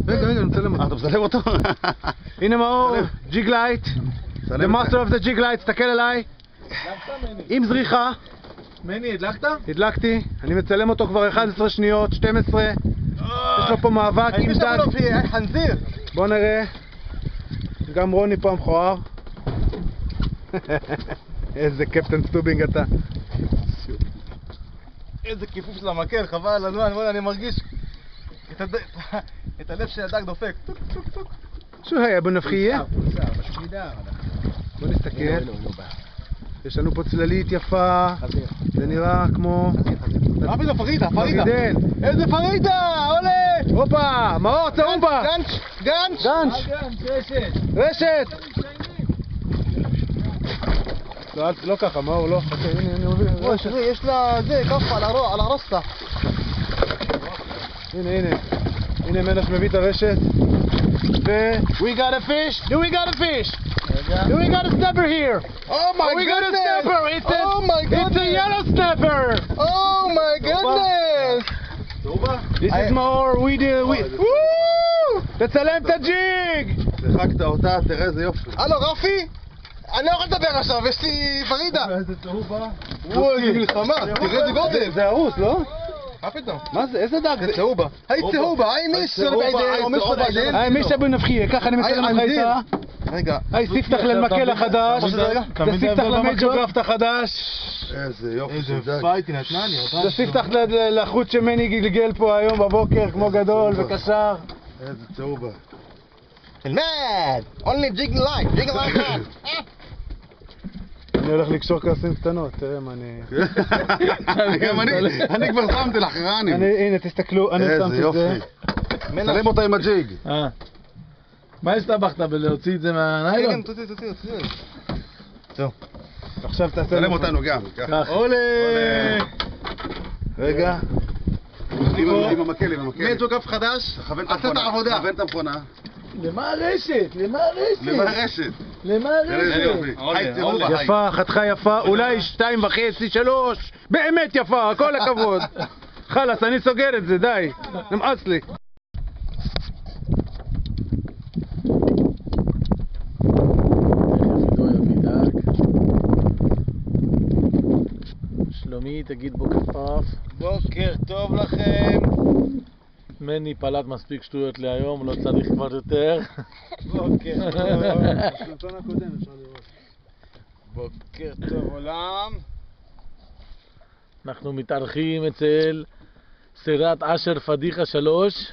רגע, אני מצלם אותו. אתה מצלם אותו? הנה מאור, ג'יג לייט. The master of the jig light, תסתכל עליי. עם זריחה. מני, הדלקת? הדלקתי, אני מצלם אותו כבר 11 שניות, 12. יש לו פה מאבק עם דג. חנזיר. בוא נראה. גם רוני פה המכוער. איזה קפטן סטובינג אתה. איזה כיפוף של המקל, חבל על הזמן, אני מרגיש את הלב של הדג דופק. טוק טוק טוק. שו היה אבו נפחיה? בוא נסתכל. יש לנו פה צללית יפה. זה נראה כמו... מה פתאום? פרידה, פרידה. מגדל. איזה פרידה! עולה! הופה! מאור, צהובה! גנץ'! גנץ'! רשת! לא ככה, מאור, לא. הנה, אני מוביל. יש לה זה, כפה על הרסטה. הנה. הנה מנש מביא את הרשת. We got a fish! Do we got a fish? Do we got a snapper here? Oh my we got a goodness! snapper! It's a yellow snapper! Oh my goodness! This is more, we do... תצלם את הג'יג! שיחקת אותה, תראה איזה יופי. הלו רפי? אני לא יכול לדבר עכשיו, יש לי פרידה. איזה צהובה. וואו, איזה מלחמה, תראה איזה גודל. זה הרוס, לא? מה פתאום? מה זה? איזה דג? זה צהובה. היי צהובה, היי מישר בעדן, או מישר בעדן. היי מישה בן נפחיה, ככה אני מצלם אותך איתה. רגע. היי ספתח ללמקל החדש. זה ספתח למג'וגרפט החדש. איזה יופי איזה של דג. פייט היא נתנה לי. זה ספתח לחוט שמני גלגל פה היום בבוקר, כמו גדול וקשר. איזה צהובה. אלמד! only jig light man. אני הולך לקשור כרסים קטנות, תראה מה אני... גם אני כבר שמתי לך רענים. הנה, תסתכלו, אני שמתי את זה. איזה יופי. צלם אותה עם הג'יג. מה הסתבכת בלהוציא את זה מהניילון? תוציא. זהו. עכשיו תעשה... צלם אותנו גם. עולה! רגע. עם המקל. מי ג'וגרף חדש? עשה את העבודה. תכוון את המכונה. למה הרשת? למה הרשת? יפה, חתיכה יפה, אולי 2.5, 3, באמת יפה, כל הכבוד. חלאס, אני סוגר את זה, די, נמאס לי. שלומי, תגיד בוקר טוב. בוקר טוב לכם. מני פלט מספיק שטויות להיום, לא צריך כבר יותר. בוקר טוב. הסרטון הקודם אפשר לראות. בוקר טוב עולם. אנחנו מתארחים אצל סירת אשר פדיחה 3.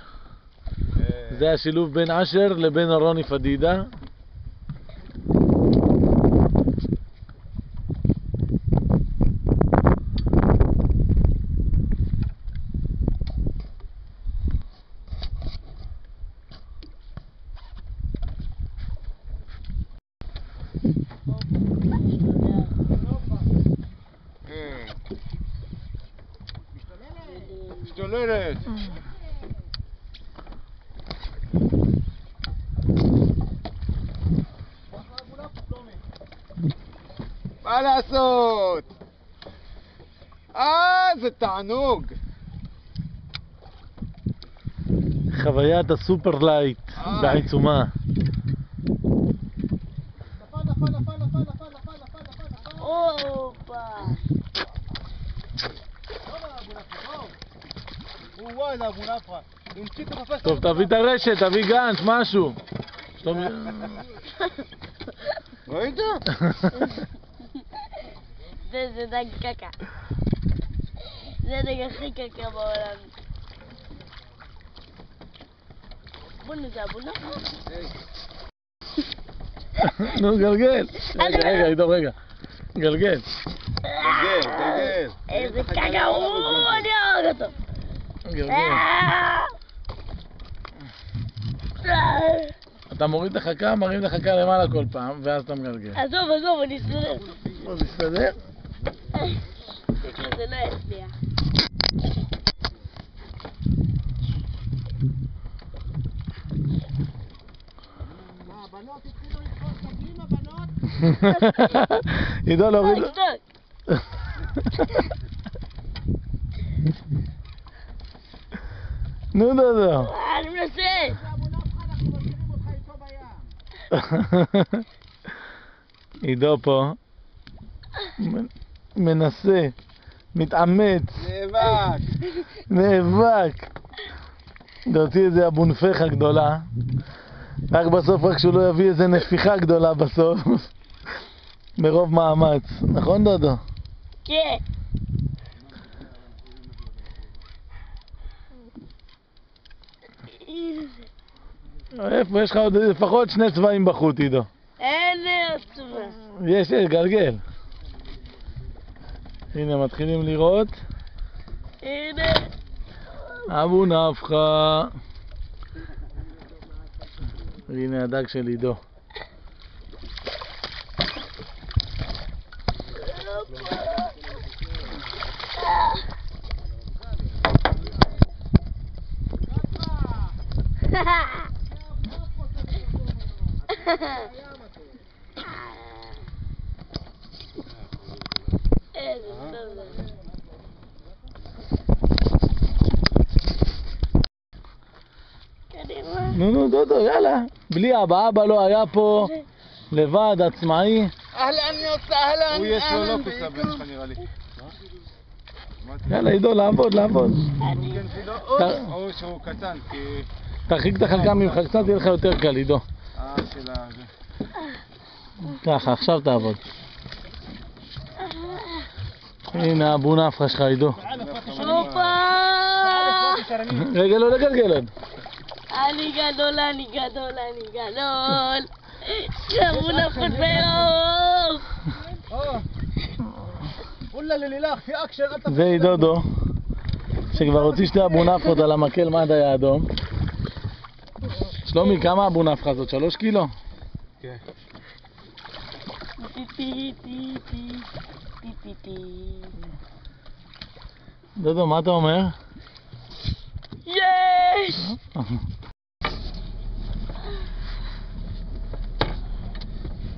זה השילוב בין אשר לבין רוני פדידה. משתוללת. מה לעשות? זה תענוג. חוויית הסופר לייט בעיצומה. טוב, תביא את הרשת, תביא גנץ', משהו. ראית? זה דג קקה. זה דג הכי קקה בעולם. בונו זה הבונה? נו, גלגל. רגע, עידו, רגע. גלגל. איזה קקה, אני אוהב אותו. גלגל. אתה מוריד לך קה, מרים לך קה למעלה כל פעם, ואז אתה מגלגל. עזוב, אני אסתדר. אז תסתדר? זה לא יצליח. הבנות התחילו לתפוס דגים, הבנות? עידו, להוריד לו. תשתוק. נו, דודו. אני מנסה. עידו פה מנסה, מתאמץ, נאבק להוציא איזה אבונפחה גדולה, רק בסוף, רק שהוא לא יביא איזה נפיחה גדולה בסוף מרוב מאמץ, נכון דודו? כן. איפה? יש לך עוד לפחות 2 צבעים בחוט, עידו. אין לי צבע. יש, גלגל. הנה, מתחילים לראות. הנה. אבו נפחה. הנה הדג של עידו. נו, דודו, יאללה. בלי אבא, אבא לא היה פה, לבד, עצמאי. אהלן יוצא, אהלן. הוא יש לו לוקוס הבן שלך נראה לי. יאללה, עידו, לעבוד. או שהוא קטן, כי... תרחיק את החלקה ממך קצת, יהיה לך יותר קל, עידו. של זה. ככה, עכשיו תעבוד. הנה אבו נפחה שלך, עידו. הופה! רגע, לא לגלגל עוד. אני גדול. אבו נפחה באור. ولا لله في اكشن انت זה עידודו, שכבר הוציא 2 אבו נפחות על המקל מד היה אדום. שלומי, כמה אבו נפחה זאת? 3 קילו? כן. דודו, מה אתה אומר? יש!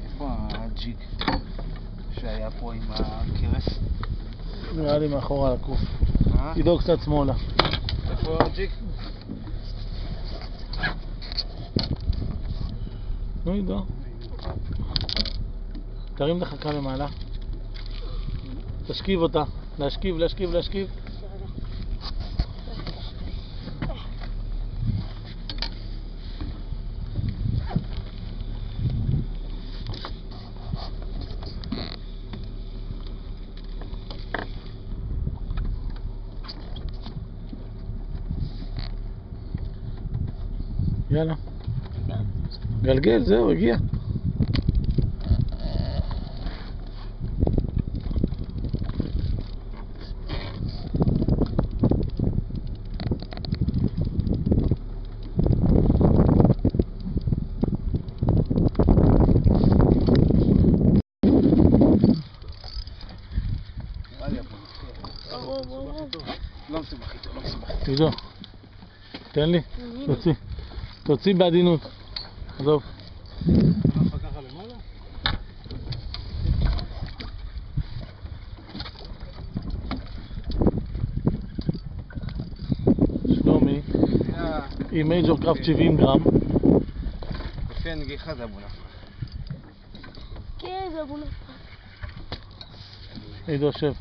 איפה הג'יג שהיה פה עם הכרס? נראה לי מאחורה לקוף. עידו קצת שמאלה. איפה הג'יג? נו עידו. תרים את החכה למעלה. תשכיב אותה. להשכיב. יאללה. גלגל, זהו, הגיע. לא מסובך איתו. עידו, תן לי, תוציא בעדינות. עזוב. ככה למעלה? שלומי, עם מייג'ור קראפט 70 גרם. לפי הנגיחה זה אבו נפחה. כן, זה אבו נפחה. עידו, שב.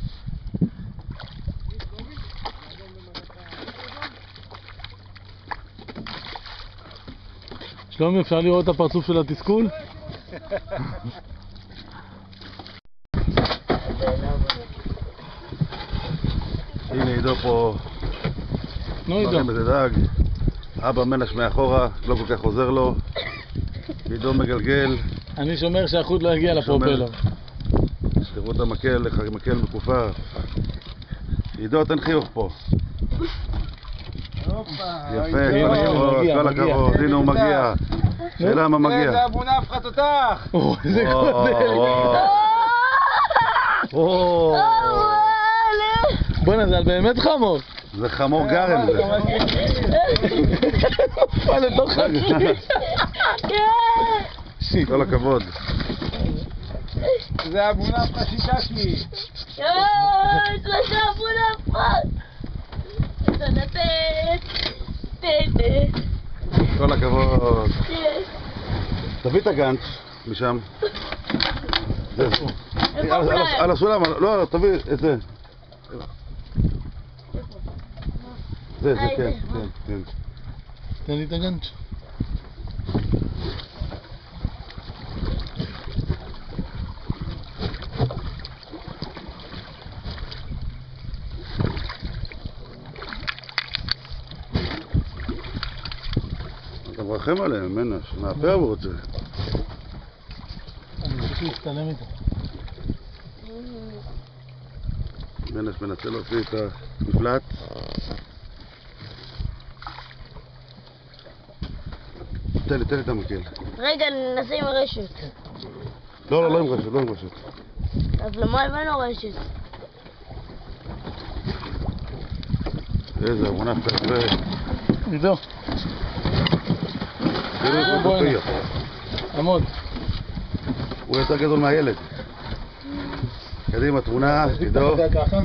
שלומי, אפשר לראות את הפרצוף של התסכול? הנה עידו פה, נו עידו. מראים איזה דג, אבא מלש מאחורה, לא כל כך עוזר לו, עידו מגלגל, אני שומר שהחוט לא יגיע לפרופלר. תראו את המקל, מקל מכופף. עידו, תן חיוך פה. יפה, כל הכבוד, הנה הוא מגיע. שאלה מה מגיע. זה אבו נפחה תותח! איזה גודל! בוא'נה, זה באמת חמור. זה חמור גרם זה. נפל לתוך הכביש. כל הכבוד. זה אבו נפחה שיששמי. שלושה אבו נפחה. כל הכבוד. תביא את הגאנץ' משם. זה. איפה על פלאי? הסולם, לא, תביא את זה. זה, כן, כן, כן. תן לי את הגנץ'. אתה מרחם עליהם, מנש, מהפה הוא רוצה. אני צריך להצטלם איתו. מנש מנסה להוציא את המפלט. תן לי את המקל. רגע, ננסה עם רשת. לא עם רשת, לא עם רשת. אז למה הבאנו רשת? איזה מונח תרבה. עידו, תראו את בוא הנה. הפיה. עמוד. הוא יותר גדול מהילד. קדימה, תמונה, עידו. אתה ככה.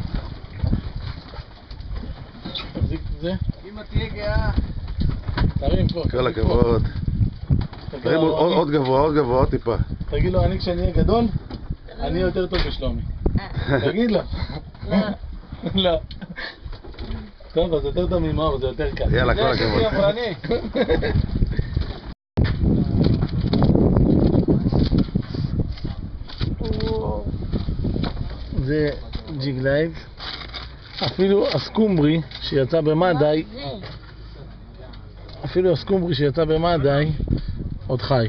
תחזיק את זה. אמא תהיה גאה. תרים פה. כל הכבוד. תגיד תרים לו, עוד גבוה, עוד טיפה. תגיד לו, אני כשאני אהיה גדול, אני אהיה יותר טוב בשלומי. תגיד לו. לא. לא. טוב, אז יותר טוב ממאור, זה יותר קל. יאללה, כל הכבוד. שמרני. זה ג'יג לייב. אפילו הסקומברי שיצא במדי, זה. אפילו הסקומברי שיצא במדי עוד חי.